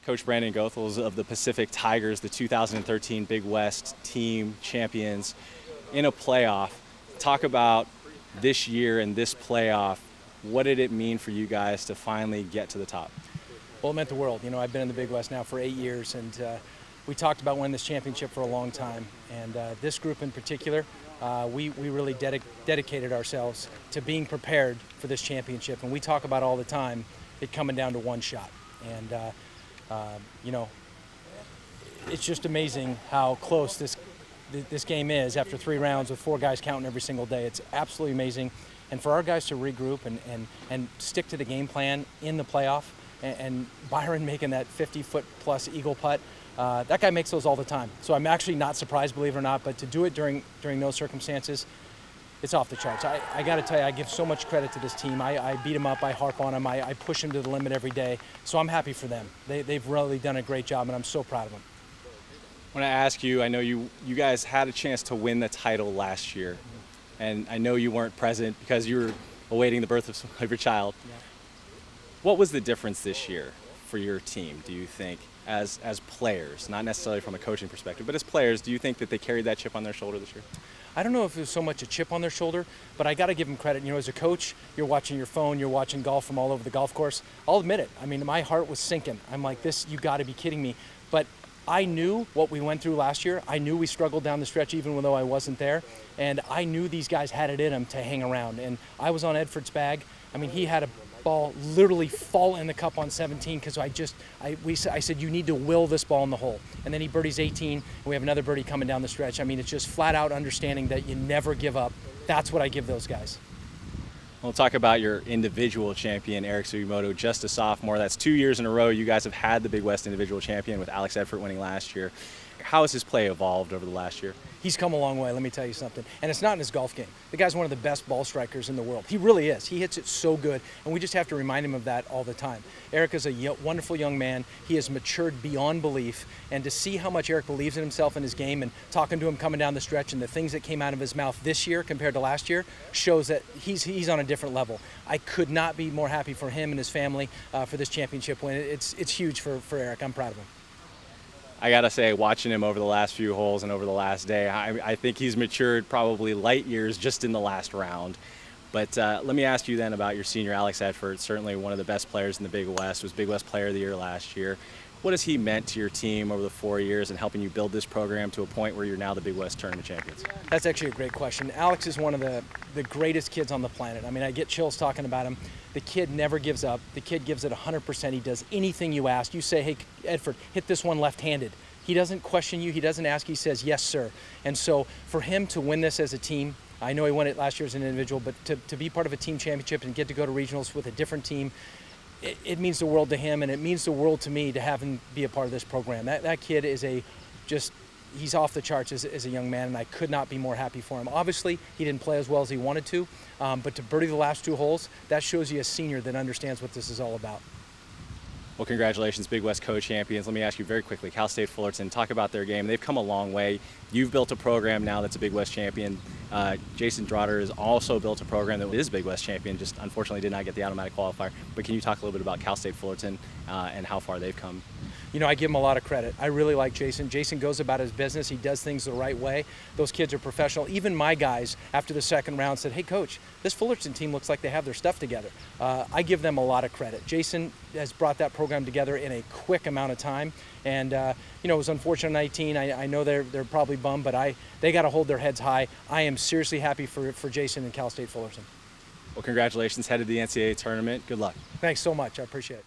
Coach Brandon Goethals of the Pacific Tigers, the 2013 Big West team champions in a playoff. Talk about this year and this playoff. What did it mean for you guys to finally get to the top? Well, it meant the world. You know, I've been in the Big West now for 8 years, and we talked about winning this championship for a long time. And this group in particular, we really dedicated ourselves to being prepared for this championship. And we talk about all the time it coming down to one shot. And you know, it's just amazing how close this game is after 3 rounds with 4 guys counting every single day. It's absolutely amazing. And for our guys to regroup and stick to the game plan in the playoff, and Byron making that 50-foot plus eagle putt, that guy makes those all the time. So I'm actually not surprised, believe it or not, but to do it during those circumstances, it's off the charts. I got to tell you, I give so much credit to this team. I beat them up, I harp on them, I push them to the limit every day. So I'm happy for them. They've really done a great job, and I'm so proud of them. I want to ask you, I know you guys had a chance to win the title last year, and I know you weren't present because you were awaiting the birth of your child. Yeah. What was the difference this year for your team, do you think, as players, not necessarily from a coaching perspective, but as players, do you think that they carried that chip on their shoulder this year? I don't know if it was so much a chip on their shoulder, but I got to give them credit. You know, as a coach, you're watching your phone, you're watching golf from all over the golf course. I'll admit it. I mean, my heart was sinking. I'm like, you got to be kidding me. But I knew what we went through last year. I knew we struggled down the stretch even though I wasn't there. And I knew these guys had it in them to hang around. And I was on Edford's bag. I mean, he had a ball literally fall in the cup on 17 because I said, you need to will this ball in the hole. And then he birdies 18, and we have another birdie coming down the stretch. I mean, it's just flat out understanding that you never give up. That's what I give those guys. We'll talk about your individual champion, Eric Sugimoto, just a sophomore. That's 2 years in a row you guys have had the Big West individual champion with Alex Edford winning last year. How has his play evolved over the last year? He's come a long way, let me tell you something. And it's not in his golf game. The guy's one of the best ball strikers in the world. He really is. He hits it so good, and we just have to remind him of that all the time. Eric is a wonderful young man. He has matured beyond belief, and to see how much Eric believes in himself and his game, and talking to him coming down the stretch and the things that came out of his mouth this year compared to last year shows that he's on a different level. I could not be more happy for him and his family for this championship win. It's huge for Eric. I'm proud of him. I gotta say, watching him over the last few holes and over the last day, I think he's matured probably light years just in the last round. But let me ask you then about your senior, Alex Edford, certainly one of the best players in the Big West, was Big West Player of the Year last year. What has he meant to your team over the 4 years and helping you build this program to a point where you're now the Big West Tournament champions? That's actually a great question. Alex is one of the greatest kids on the planet. I mean, I get chills talking about him. The kid never gives up. The kid gives it 100%. He does anything you ask. You say, hey, Edford, hit this one left-handed. He doesn't question you. He doesn't ask. He says, yes, sir. And so for him to win this as a team, I know he won it last year as an individual, but to be part of a team championship and get to go to regionals with a different team, it means the world to him, and it means the world to me to have him be a part of this program. That kid is he's off the charts as a young man, and I could not be more happy for him. Obviously, he didn't play as well as he wanted to, but to birdie the last 2 holes, that shows you a senior that understands what this is all about. Well, congratulations, Big West co-champions. Let me ask you very quickly, Cal State Fullerton, talk about their game. They've come a long way. You've built a program now that's a Big West champion. Jason Drotter has also built a program that is a Big West champion, just unfortunately did not get the automatic qualifier. But can you talk a little bit about Cal State Fullerton and how far they've come? You know, I give him a lot of credit. I really like Jason. Jason goes about his business. He does things the right way. Those kids are professional. Even my guys, after the 2nd round, said, hey, Coach, this Fullerton team looks like they have their stuff together. I give them a lot of credit. Jason has brought that program together in a quick amount of time. And, you know, it was unfortunate 19. I know they're probably bummed, but they got to hold their heads high. I am seriously happy for Jason and Cal State Fullerton. Well, congratulations. Headed to the NCAA tournament. Good luck. Thanks so much. I appreciate it.